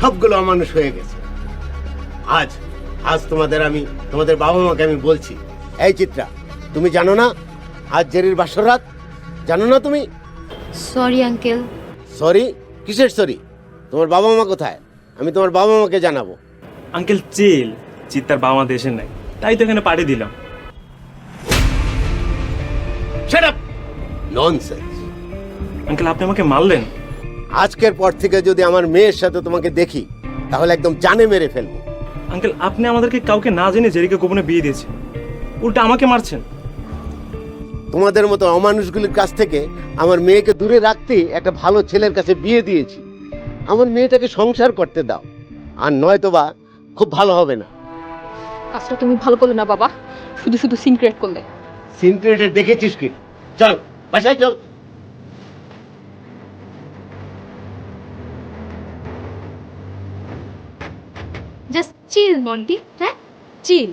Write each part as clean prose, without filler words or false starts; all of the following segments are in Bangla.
সবগুলো অমানুষ হয়ে গেছে। আজ আজ তোমাদের বাবা মাকে আমি বলছি, এই চিত্রা, তুমি জানো না আজ জেরির বাসর রাত? জানো না তুমি? Sorry uncle. সরি? কিসের সরি? তোমার বাবা মা কোথায়? আমি তোমার বাবা মাকে জানাবো। আঙ্কেল চিল, চিত্তার বাবা মা দেশে নাই, তাই তো এখানে পাঠিয়ে দিলাম। Shut up! ননসেন্স! আঙ্কেল আপনি আমাকে মারলেন? আজকের পর থেকে যদি আমার মেয়ের সাথে তোমাকে দেখি তাহলে একদম জানে মেরে ফেলবো। আঙ্কেল আপনি আমাদেরকে কাউকে না জেনে জেরিকে গোপনে বিয়ে দিয়েছেন, উল্টা আমাকে মারছেন। তোমাদের মতো অমানুষগুলির কাছ থেকে আমার মেয়েকে দূরে রাখতে একটা ভালো ছেলের কাছে বিয়ে দিয়েছি। আমার মেয়েটাকে সংসার করতে দাও, আর নয়তো বা খুব ভালো হবে না। কাজটা তুমি ভালো করলে না বাবা, শুধু শুধু সিনক্রেট করলে। সিনক্রেটে দেখেছিস কি? চল বাসায় চল। জাস্ট চিল মন্টি, হ্যাঁ চিল।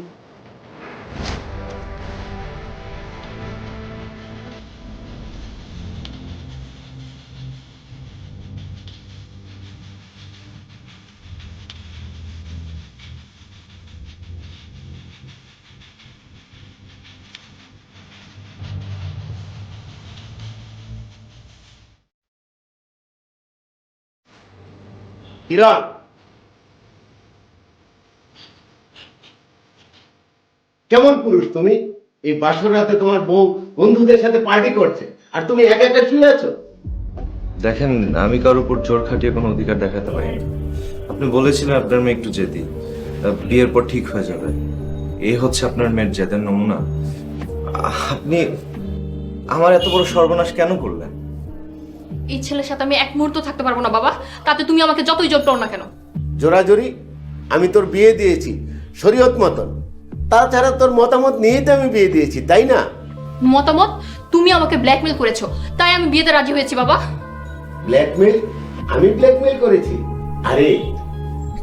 কিরণ, কেমন পুরুষ তুমি? এই বাসর রাতে তোমার বউ বন্ধুদের সাথে পার্টি করছে আর তুমি একা একা শুয়ে আছো। দেখেন, আমি কারোর উপর জোর খাটিয়ে কোনো অধিকার দেখাতে পারি না। আপনি বলেছিলেন আপনার মেয়ে একটু জেদি, বিয়ের পর ঠিক হয়ে যাবে। এই হচ্ছে আপনার মেয়ের জেদের নমুনা। আপনি আমার এত বড় সর্বনাশ কেন করলেন? এই ছেলের সাথে আমি এক মুহূর্ত থাকতে পারবো না বাবা, তাতে তুমি আমাকে যতই জোর করো না কেন। জোরাজোরি? আমি তোর বিয়ে দিয়েছি শরীয়ত মতন, তাছাড়া তোর মতামত নিয়েই তো আমি বিয়ে দিয়েছি, তাই না? মতামত? তুমি আমাকে ব্ল্যাকমেল করেছো, তাই আমি বিয়েতে রাজি হয়েছি বাবা। ব্ল্যাকমেল? আমি ব্ল্যাকমেল করেছি? আরে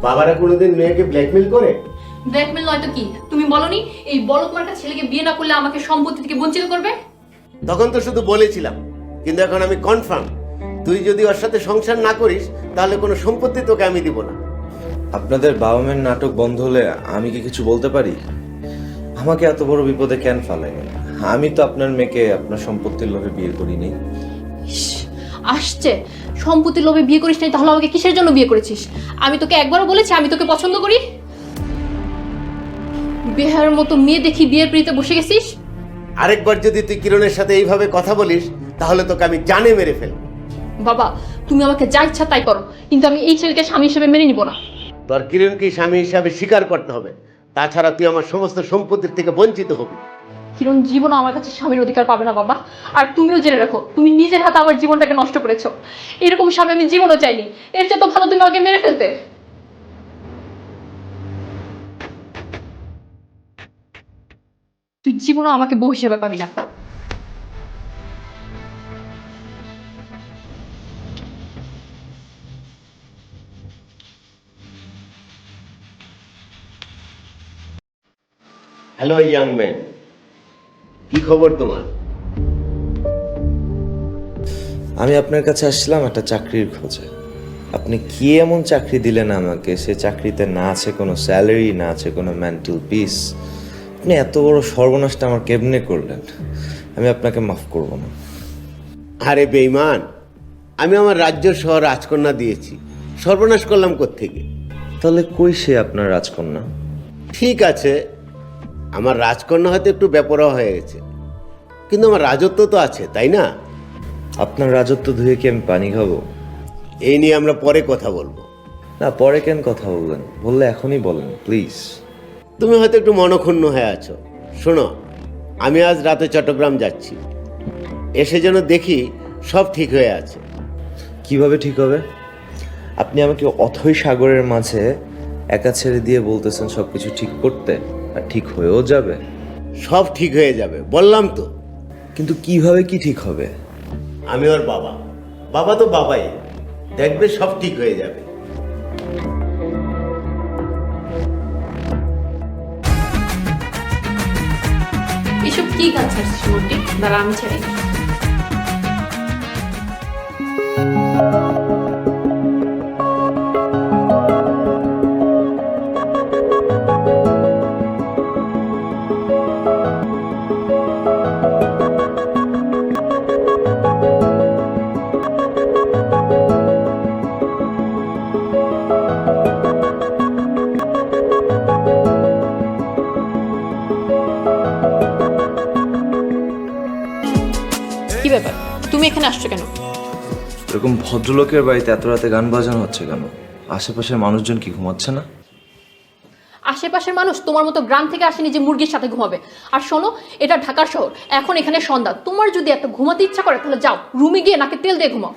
বাবারা কোনোদিন মেয়েকে ব্ল্যাকমেল করে? ব্ল্যাকমেল নয় তো কি? তুমি বলনি এই বড় মার্কা ছেলেকে বিয়ে না করলে আমাকে সম্পত্তি থেকে বঞ্চিত করবে? তখন তো শুধু বলেছিলাম, কিন্তু এখন আমি কনফার্ম, তুই যদি ওর সাথে সংসার না করিস তাহলে কোনো সম্পত্তি তোকে আমি দিব না। আপনাদের বাবা মায়ের নাটক বন্ধ হলে আমি কি কিছু বলতে পারি? আমাকে এত বড় বিপদে কেন ফেলেন? আমি তো আপনার মেয়েকে আপনার সম্পত্তির লোভে বিয়ে করিনি। ইস, আসছে সম্পত্তির লোভে বিয়ে করিস নাই, তাহলে আমাকে কিসের জন্য বিয়ে করেছিস? আমি তোকে একবারও বলেছি আমি তোকে পছন্দ করি? বেহার মতো মেয়ে দেখি বিয়ের পিড়িতে বসে গেছিস। আরেকবার যদি তুই কিরণের সাথে এইভাবে কথা বলিস তাহলে তোকে আমি জানে মেরে ফেলবো। বাবা তুমি আমাকে যা ইচ্ছা তাই করো, কিন্তু আমি এই ছেলেকে স্বামী হিসেবে মেনে নিব না। তোর কিরণকে স্বামী হিসাবে স্বীকার করতে হবে, তাছাড়া তুই আমার সমস্ত সম্পত্তির থেকে বঞ্চিত হবি। কিরণ জীবনও আমার কাছে স্বামীর অধিকার পাবে না বাবা। আর তুমিও জেনে রাখো, তুমি নিজের হাতে আমার জীবনটাকে নষ্ট করেছো। এরকম স্বামী আমি জীবনও চাইনি। এর চেয়ে তো ভালো তুমি আমাকে মেরে ফেলতে। তুই জীবনও আমাকে বউ হিসেবে পাবি না। হ্যালো ইয়াং ম্যান, কি খবর তোমার? আমি আপনার কাছে আসছিলাম একটা চাকরির খোঁজে। আপনি কি এমন চাকরি দিলেন আমাকে, সে চাকরিতে না আছে কোনো স্যালারি, না আছে কোনো মেন্টাল পিস। আপনি এত বড় সর্বনাশটা আমার কেমনে করলেন? আমি আপনাকে মাফ করব না। আরে বেঈমান, আমি আমার রাজ্য সহ রাজকন্যা দিয়েছি, সর্বনাশ করলাম কোত্থেকে? তাহলে কই সে আপনার রাজকন্যা? ঠিক আছে, আমার রাজকন্যা হয়তো একটু বেপরোয়া হয়ে গেছে, কিন্তু আমার রাজত্ব তো আছে, তাই না? আপনার রাজত্ব ধুয়ে কি আমি পানি খাবো? এই নিয়ে আমরা পরে কথা বলবো। না, পরে কেন কথা বলবেন? বললে এখনই বলেন প্লিজ। তুমি হয়তো একটু মনক্ষুণ্ণ হয়ে আছো। শোনো, আমি আজ রাতে চট্টগ্রাম যাচ্ছি, এসে যেন দেখি সব ঠিক হয়ে আছে। কিভাবে ঠিক হবে? আপনি আমাকে অথই সাগরের মাঝে একা ছেড়ে দিয়ে বলতেছেন সবকিছু ঠিক করতে, আর ঠিক হয়েও যাবে? সব ঠিক হয়ে যাবে বললাম তো। কিন্তু কিভাবে কি ঠিক হবে? আমি ওর বাবা, বাবা তো বাবাই, দেখবে সব ঠিক হয়ে যাবে। এসব কি গান ছাড়ছিস মন্টি? দাঁড়া আমি ছেড়ে। এখানে আসছো কেন? এরকম ভদ্রলোকের বাড়িতে এত রাতে গান বাজানো হচ্ছে কেন? আশেপাশের মানুষজন কি ঘুমাচ্ছে না? আশেপাশের মানুষ তোমার মতো গ্রাম থেকে আসেনি যে মুরগির সাথে ঘুমাবে। আর শোনো, এটা ঢাকার শহর, এখন এখানে সন্ধ্যা। তোমার যদি এত ঘুমাতে ইচ্ছা করে তাহলে যাও রুমে গিয়ে নাকে তেল দিয়ে ঘুমাও।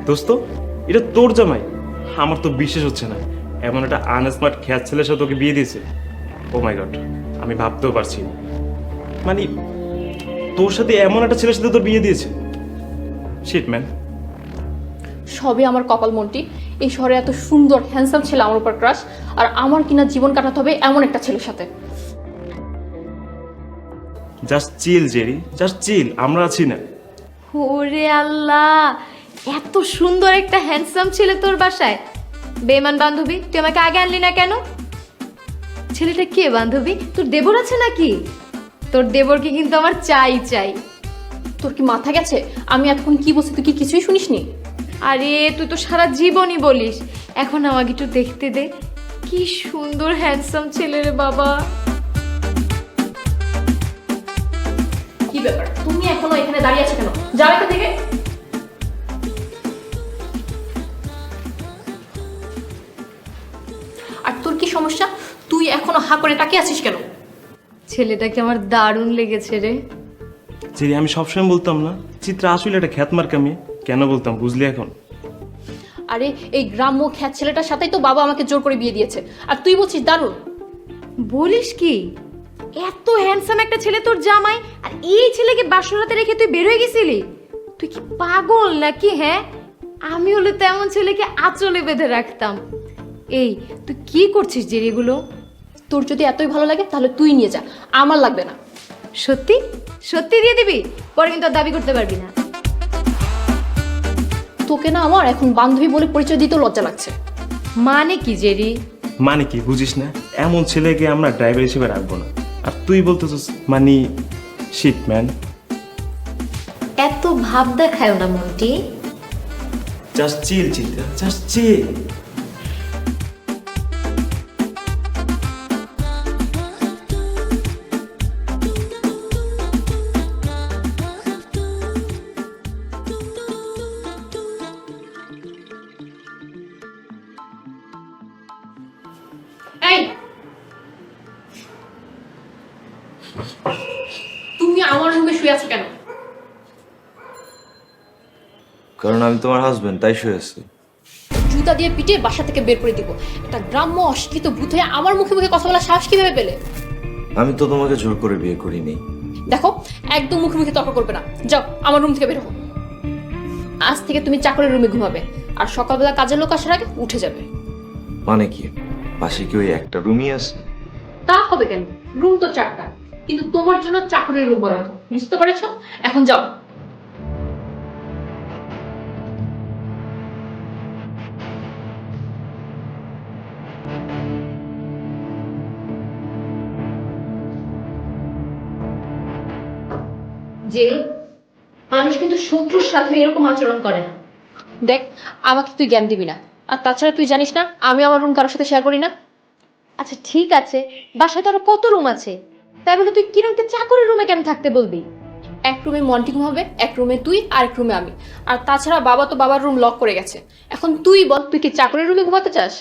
দোস্ত, এটা তোর জামাই? আমার তো বিশ্বাস হচ্ছে না, এমন একটা আনস্মার্ট খ্যাত ছেলের সাথে তোকে বিয়ে দিয়েছে। ও মাই গড, আমি ভাবতেও পারছি না। মানে তোর সাথে এমন একটা ছেলের সাথে তোর বিয়ে দিয়েছে? Shit man. সবই আমার কপাল মন্টি। এই শহরে এত সুন্দর হ্যান্ডসাম ছেলে আমার উপর ক্রাশ, আর আমার কিনা জীবন কাটাতে হবে এমন একটা ছেলের সাথে। Just chill Jerry, just chill, আমরা আছি না? ওরে আল্লাহ, এত সুন্দর একটা হ্যান্ডসাম ছেলে তোর বাসায়। বেমান বান্ধবী, তুই আমাকে আগে আনলি না কেন? ছেলেটা কে বান্ধবী? তোর দেবর আছে নাকি? তোর দেবরকে কিন্তু আমার চাই চাই। তোর কি মাথা গেছে? আমি এখন কি বলছি তুই কি কিছুই শুনিসনি? আরে তুই তো সারা জীবনই বলিস, এখন আমাকে একটু দেখতে দে। কি সুন্দর হ্যান্ডসাম ছেলে রে বাবা। কি ব্যাপার, তুমি এখনো এখানে দাঁড়িয়ে আছো কেন? যাও এখান থেকে। আর তোর কি সমস্যা? তুই এখনো হা করে তাকিয়ে আছিস কেন? ছেলেটাকে আমার দারুণ লেগেছে রে। জেরি, আমি সবসময় বলতাম না চিত্রা আসলে একটা খ্যাত মার্কা মেয়ে? কেন বলতাম বুঝলি এখন? আরে এই গ্রাম্য খ্যাত ছেলেটার সাথেই তো বাবা আমাকে জোর করে বিয়ে দিয়েছে, আর তুই বলছিস দারুণ। বলিস কি? এত হ্যান্ডসাম একটা ছেলে তোর জামাই, আর এই ছেলেকে বাসরাতে রেখে তুই বের হয়ে গেছিলি? তুই কি পাগল নাকি? হ্যাঁ, আমি হলে তো এমন ছেলেকে আঁচলে বেঁধে রাখতাম। এই তুই কি করছিস যে এগুলো? তোর যদি এতই ভালো লাগে তাহলে তুই নিয়ে যা, আমার লাগবে না। সত্যি সত্যি দিয়ে দিবি? পরে কিন্তু আর দাবি করতে পারবি না। তোকে না আমার এখন বান্ধবী বলে পরিচয় দিতেও লজ্জা লাগছে। মানে কি জেরি? মানে কি বুঝিস না? এমন ছেলেকে আমরা ড্রাইভার হিসেবে রাখবো না। আর তুই বলতেছিস মানে শিট ম্যান। এত ভাব দেখায় না মন্টি। জাস্ট চিল চিন্তা, জাস্ট চিল। এই, তুমি আমার রুমে শুয়ে আছো কেন? কারণ আমি তোমার হাজবেন্ড, তাই শুয়ে আছি। জুতা দিয়ে পিটে বাসা থেকে বের করে দিব। একটা গ্রাম্য অশিক্ষিত ভূত হয়ে আমার মুখে মুখে কথা বলার সাহস কিভাবে পেলে? আমি তো তোমাকে জোর করে বিয়ে করিনি। দেখো, একদম মুখে মুখে তর্ক করবে না। যাও আমার রুম থেকে বের হো। আজ থেকে তুমি চাকরের রুমে ঘুমাবে, আর সকালবেলা কাজের লোক আসার আগে উঠে যাবে। মানে কি, পাশে কি ওই একটা রুমই আছে? তা হবে কেন? রুম তো 4টা, কিন্তু তোমার জন্য চাকরের রুম বরাদ্দ। বুঝতে পেরেছো? এখন যাও। জেরি, মানুষ কিন্তু শত্রুর সাথে এরকম আচরণ করে না। দেখ, আমাকে তুই জ্ঞান দিবি না। আর তাছাড়া তুই জানিস না আমি আমার রুম কারোর সাথে শেয়ার করি না। আচ্ছা ঠিক আছে, বাসায় তো আরো কত রুম আছে, তাই বলে তুই কিরণকে চাকরের রুমে কেন থাকতে বলবি? এক রুমে মন্টি ঘুমাবে, এক রুমে তুই, আর এক রুমে আমি। আর তাছাড়া বাবা তো বাবার রুম লক করে গেছে। এখন তুই বল, তুই কি চাকরের রুমে ঘুমাতে চাস?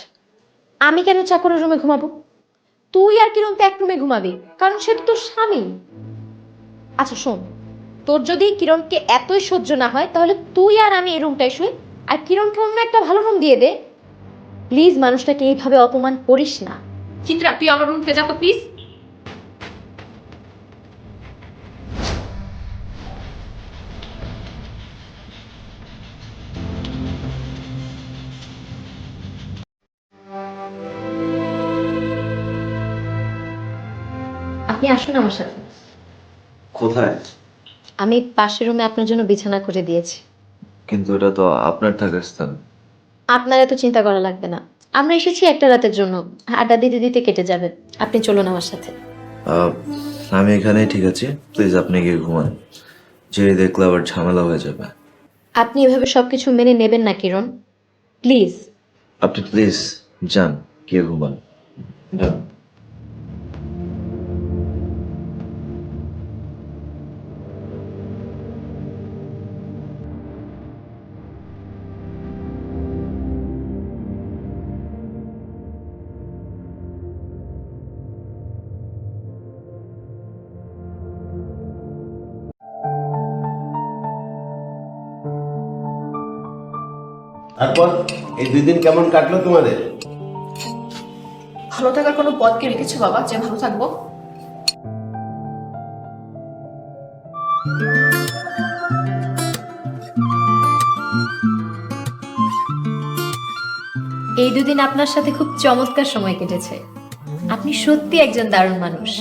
আমি কেন চাকরের রুমে ঘুমাবো? তুই আর কিরণ তো এক রুমে ঘুমাবি, কারণ সে তো তোর স্বামী। আচ্ছা শোন, তোর যদি কিরণকে এতই সহ্য না হয় তাহলে তুই আর আমি এই রুমটায় শুই, আর কিরণকে অন্য একটা ভালো রুম দিয়ে দে। প্লিজ মানুষটাকে এইভাবে অপমান করিস না। চিত্রা, তুই আমার রুম থেকে যা তো প্লিজ। আপনি আসুন আমার সাথে। কোথায়? আমি পাশের রুমে আপনার জন্য বিছানা করে দিয়েছি। কিন্তু এটা তো আপনার থাকার স্থান। আপনার এত চিন্তা করা লাগবে না, আমরা এসেছি একটা রাতের জন্য, আড্ডা দিতে দিতে কেটে যাবে। আপনি চলুন আমার সাথে। আমি এখানেই ঠিক আছে, প্লিজ আপনি গিয়ে ঘুমান। যে দেখলে আবার ঝামেলা হয়ে যাবে। আপনি এভাবে সবকিছু মেনে নেবেন না কিরণ, প্লিজ। আপনি প্লিজ যান, গিয়ে ঘুমান, যান। তারপর এই 2 দিন কেমন কাটলো তোমাদের? ভালো থাকার কোনো পথ কি রেখেছো বাবা যে ভালো থাকবো? এই 2 দিন আপনার সাথে খুব চমৎকার সময় কেটেছে। আপনি সত্যি একজন দারুণ মানুষ।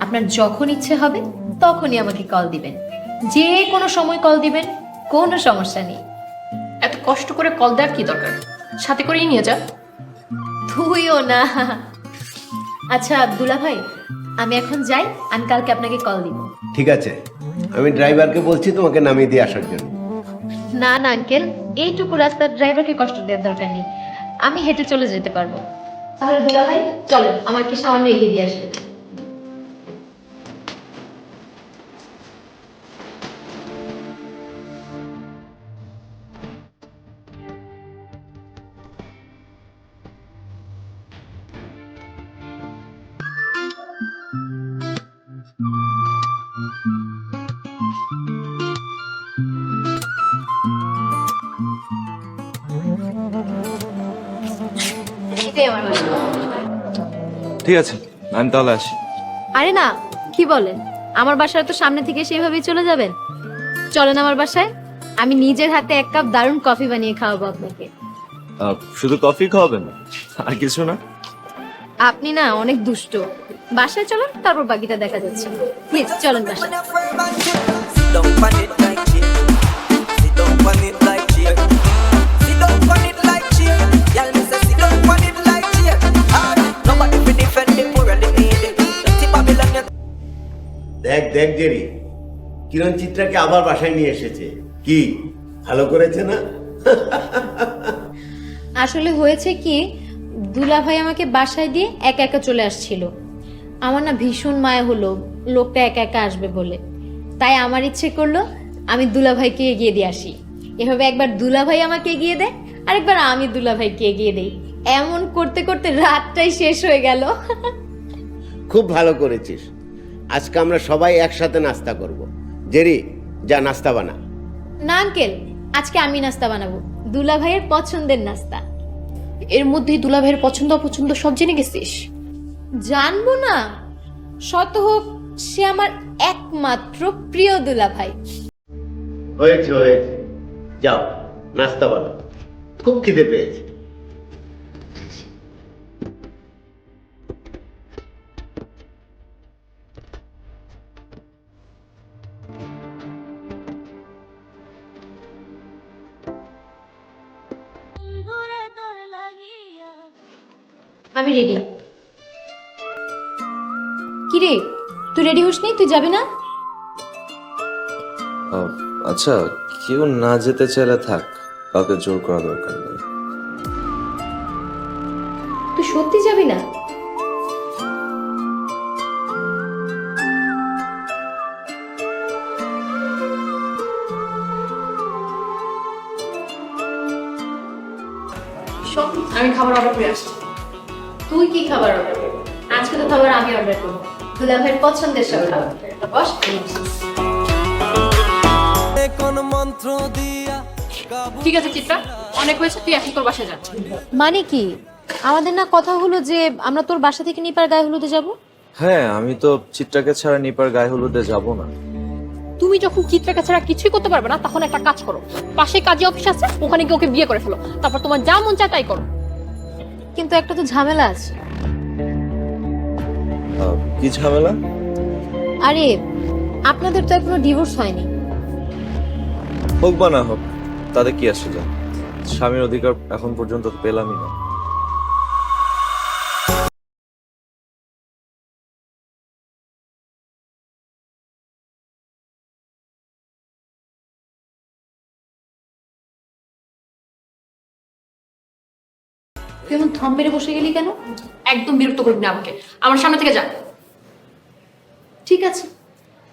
আপনার যখন ইচ্ছে হবে তখনই আমাকে কল দিবেন, যে কোনো সময় কল দিবেন, কোনো সমস্যা নেই। এত কষ্ট করে কল দেওয়ার কি দরকার? সাথে করেই নিয়ে যা। তুইও না। আচ্ছা আব্দুল্লা ভাই, আমি এখন যাই, আমি কালকে আপনাকে কল দিব। ঠিক আছে, আমি ড্রাইভারকে বলছি তোমাকে নামিয়ে দিয়ে আসার জন্য। না না আঙ্কেল, এইটুকু রাস্তার ড্রাইভারকে কষ্ট দেওয়ার দরকার নেই, আমি হেঁটে চলে যেতে পারবো। তাহলে দুলা ভাই চলো, আমাকে সামান্য এগিয়ে দিয়ে আসবে। এটাই আমার বাসা। ঠিক আছে, আমি তাহলে আসি। আরে না, কি বলেন, আমার বাসায় তো সামনে থেকে সেভাবেই চলে যাবেন? চলেন আমার বাসায়, আমি নিজের হাতে 1 কাপ দারুণ কফি বানিয়ে খাওয়াবো আপনাকে। শুধু কফি খাওয়াবেন, আর কিছু না? আপনি না অনেক দুষ্ট। বাসায় চলেন, তারপর বাকিটা দেখা যাচ্ছে। প্লিজ চলেন বাসায়। Sit down on it like chair. Sit down on it like chair. Sit down on it like chair. Y'all me say sit down on it like chair. Alright, nobody fi defend the poor and the needy. Dirty Babylon, you দেখ দেখ জেরি, কিরণ চিত্রাকে আবার বাসায় নিয়ে এসেছে। কি ভালো করেছে না? আসলে হয়েছে কি, দুলা ভাই আমাকে বাসায় দিয়ে একা একা চলে আসছিল। আমার না ভীষণ মায়া হলো লোকটা একা একা আসবে বলে, তাই আমার ইচ্ছে করলো আমি দুলা ভাইকে এগিয়ে দিয়ে আসি। এভাবে একবার দুলা ভাই আমাকে এগিয়ে দেয়, আরেকবার আমি দুলা ভাইকে এগিয়ে দেই। এমন করতে করতে রাতটাই শেষ হয়ে গেল। খুব ভালো করেছিস। আজকে আমরা সবাই একসাথে নাস্তা করব। জেরি, যা নাস্তা বানা। না আঙ্কেল, আজকে আমি নাস্তা বানাবো, দুলা ভাইয়ের পছন্দের নাস্তা। এর মধ্যেই দুলা ভাইয়ের পছন্দ অপছন্দ সব জেনে গেছিস? জানবো না? শত হোক, সে আমার একমাত্র প্রিয় দুলা ভাই। হয়েছে হয়েছে, যাও নাস্তা বানাও, খুব খিদে পেয়েছে। আমি রেডি। কি রে, তুই রেডি হসনি? তুই যাবি না? আচ্ছা, কেউ না যেতে চাইলে থাক, কাউকে জোর করা দরকার নেই। তুই সত্যি যাবি না? শোন, আমি খাবার অর্ডার করে আসছি। তুই কি খাবার অর্ডার করবি? আজকে তো খাবার আমি অর্ডার করবো, দুলা ভাইয়ের পছন্দের সব খাবার। বস। কোন মন্ত্র দিয়া ঠিক আছে চিত্রা, অনেক হয়েছে, তুই এখন তোর বাসায় যাচ্ছিস। মানে কি, আমাদের না কথা হলো যে আমরা তোর বাসা থেকে নিপার গায়ে হলুদে যাব? হ্যাঁ, আমি তো চিত্রাকে ছাড়া নিপার গায়ে হলুদে যাব না। তুমি যখন চিত্রাকে ছাড়া কিছুই করতে পারবে না, তখন একটা কাজ করো, পাশে কাজী অফিস আছে, ওখানে গিয়ে ওকে বিয়ে করে ফেলো, তারপর তোমার যা মন চায় তাই করো। কিন্তু একটা তো ঝামেলা আছে। কি ঝামেলা? আরে আপনাদের তো এখনো ডিভোর্স হয়নি। হোক বা না হোক, তাতে কি আসে যায়? স্বামীর অধিকার এখন পর্যন্ত তো পেলামই না। তুই এমন থম মেরে বসে গেলি কেন? একদম বিরক্ত করবি না আমাকে, আমার সামনে থেকে যা। ঠিক আছে,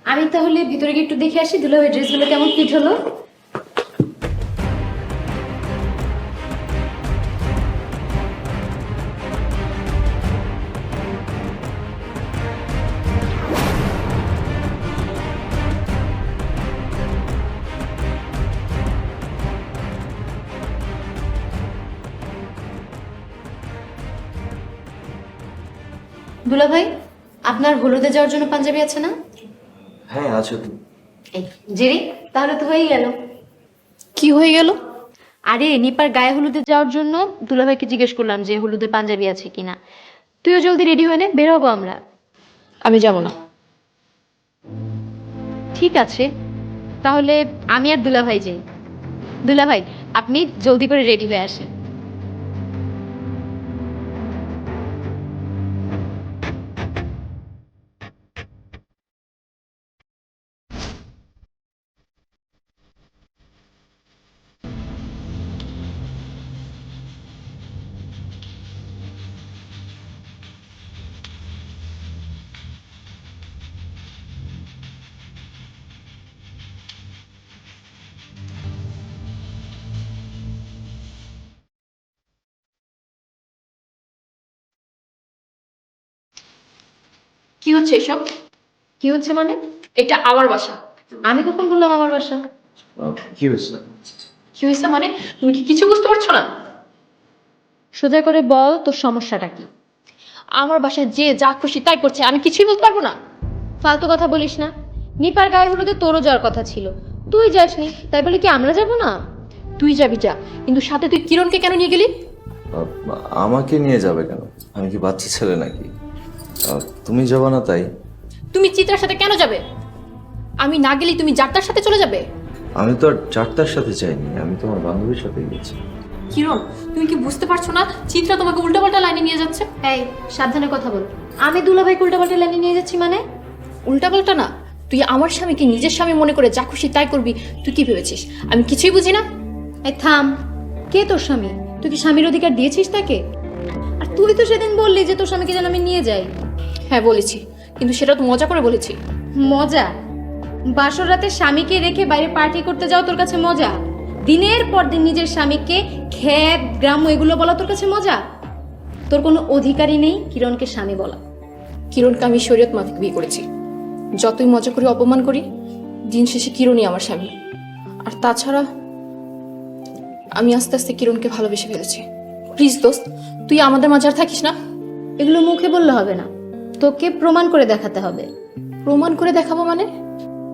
আমি তাহলে ভিতরে গিয়ে একটু দেখে আসি দুলা ভাইয়ের ড্রেসগুলো কেমন ফিট হলো। দুলা ভাই, আপনার হলুদে যাওয়ার জন্য পাঞ্জাবি আছে না? হ্যাঁ আছে তো। এই জেরি, তাহলে তো হয়েই গেল। কি হয়ে গেল? আরে নিপার গায়ে হলুদে যাওয়ার জন্য দুলাভাইকে জিজ্ঞেস করলাম যে হলুদের পাঞ্জাবি আছে কিনা। তুইও জলদি রেডি হয়ে নে, বের হবো আমরা। আমি যাব না। ঠিক আছে, তাহলে আমি আর দুলাভাই যাই। দুলাভাই, আপনি জলদি করে রেডি হয়ে আসেন। কি হচ্ছে এসব? কি হচ্ছে মানে? এটা আমার বাসা। আমি কখন বললাম আমার বাসা? কি হয়েছে? কি হয়েছে মানে? তুমি কি কিছু বুঝতে পারছো না? সোজা করে বল, তোর সমস্যাটা কি? আমার বাসায় যে যা খুশি তাই করছে, আমি কিছুই বলতে পারবো না। ফালতু কথা বলিস না। নিপার গায়ে হলুদে তোরও যাওয়ার কথা ছিল, তুই যাসনি, তাই বলে কি আমরা যাব না? তুই যাবি যা, কিন্তু সাথে তুই কিরণকে কেন নিয়ে গেলি? আমাকে নিয়ে যাবে কেন? আমি কি বাচ্চা ছেলে নাকি? তুমি যাবা না তাই? তুমি চিত্রার সাথে কেন যাবে? আমি না গেলে তুমি যাত্রার সাথে চলে যাবে? আমি তো আর চারটার সাথে যাইনি, আমি তোমার বান্ধবীর সাথে গেছি। কিরণ, তুমি কি বুঝতে পারছো না চিত্রা তোমাকে উল্টাপাল্টা লাইনে নিয়ে যাচ্ছে? এই সাবধানে কথা বল। আমি দুলাভাইকে উল্টাপাল্টা লাইনে নিয়ে যাচ্ছি মানে? উল্টাপাল্টা না, তুই আমার স্বামীকে নিজের স্বামী মনে করে যা খুশি তাই করবি। তুই কি ভেবেছিস আমি কিছুই বুঝি না? এই থাম, কে তোর স্বামী? তুই কি স্বামীর অধিকার দিয়েছিস তাকে? আর তুই তো সেদিন বললি যে তোর স্বামীকে যেন আমি নিয়ে যাই। হ্যাঁ বলেছি, কিন্তু সেটা তো মজা করে বলেছি। মজা? বাসর রাতে স্বামীকে রেখে বাইরে পার্টি করতে যাও তোর কাছে মজা? দিনের পর দিন নিজের স্বামীকে খ্যাত গ্রাম্য এগুলো বলা তোর কাছে মজা? তোর কোনো অধিকারই নেই কিরণকে স্বামী বলা। কিরণকে আমি শরীয়ত মাফিক বিয়ে করেছি। যতই মজা করি অপমান করি, দিন শেষে কিরণই আমার স্বামী। আর তাছাড়া আমি আস্তে আস্তে কিরণকে ভালোবেসে ফেলেছি। প্লিজ দোস্ত, তুই আমাদের মাঝে আর থাকিস না। এগুলো মুখে বললে হবে না, তোকে প্রমাণ করে দেখাতে হবে। প্রমাণ করে দেখাবো মানে?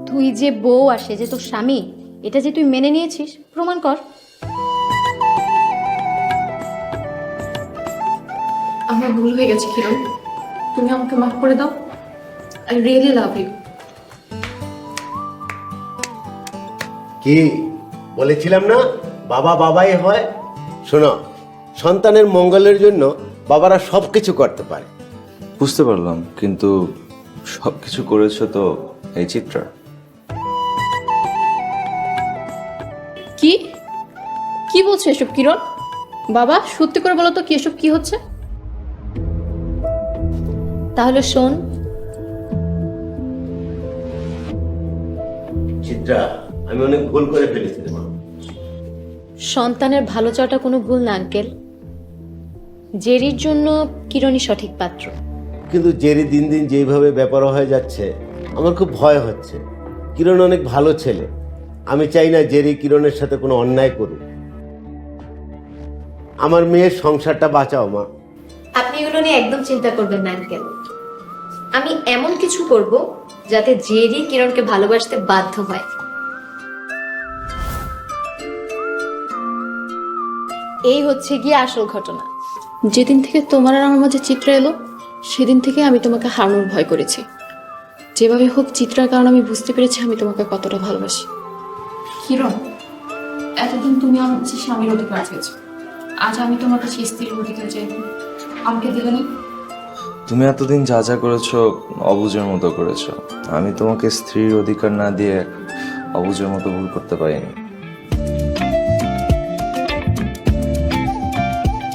তুই যে বউ আর সে যে তোর স্বামী, এটা যে তুই মেনে নিয়েছিস, প্রমাণ কর। আমার ভুল হয়ে গেছে কিরণ, তুমি আমাকে মাফ করে দাও। I really love you. কি বলেছিলাম না, বাবা বাবাই হয়। শোনো, সন্তানের মঙ্গলের জন্য বাবারা সব কিছু করতে পারে। বুঝতে পারলাম, কিন্তু সবকিছু করেছো তো এই চিত্রা। কি কি বলছো এসব কিরণ? বাবা সত্যি করে বলো তো কি এসব কি হচ্ছে? তাহলে শোন, চিত্রা, আমি অনেক ভুল করে ফেলেছি মা। সন্তানের ভালো চাওয়াটা কোনো ভুল না আঙ্কেল। জেরির জন্য কিরণই সঠিক পাত্র। কিন্তু জেরি দিন দিন যেইভাবে ব্যাপার হয়ে যাচ্ছে, আমার খুব ভয় হচ্ছে। কিরণ অনেক ভালো ছেলে, আমি চাই না জেরি কিরণের সাথে কোনো অন্যায় করুক। আমার মেয়ের সংসারটা বাঁচাও মা। আপনি এগুলো নিয়ে একদম চিন্তা করবেন না আঙ্কেল। আমি এমন কিছু করব যাতে জেরি কিরণকে ভালোবাসতে বাধ্য হয়। এই হচ্ছে গিয়ে আসল ঘটনা। যেদিন থেকে তোমার আর আমার মাঝে চিত্রা এলো, সেদিন থেকে আমি তোমাকে হারানোর ভয় করেছি। যেভাবে হোক চিত্রার কারণে আমি বুঝতে পেরেছি আমি তোমাকে কতটা ভালোবাসি। কিরণ, এতদিন তুমি আমার কাছে স্বামীর অধিকার চেয়েছো, আজ আমি তোমার কাছে স্ত্রীর অধিকার চাইব, আমাকে দেবে না? তুমি এতদিন যা যা করেছো অবুঝের মতো করেছো। আমি তোমাকে স্ত্রীর অধিকার না দিয়ে অবুঝের মতো ভুল করতে পারিনি।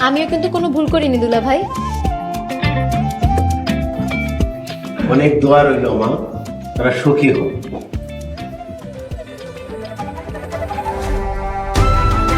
আমিও কিন্তু কোনো ভুল করিনি দুলা ভাই। অনেক দোয়া রইল মা, তারা সুখী হোক।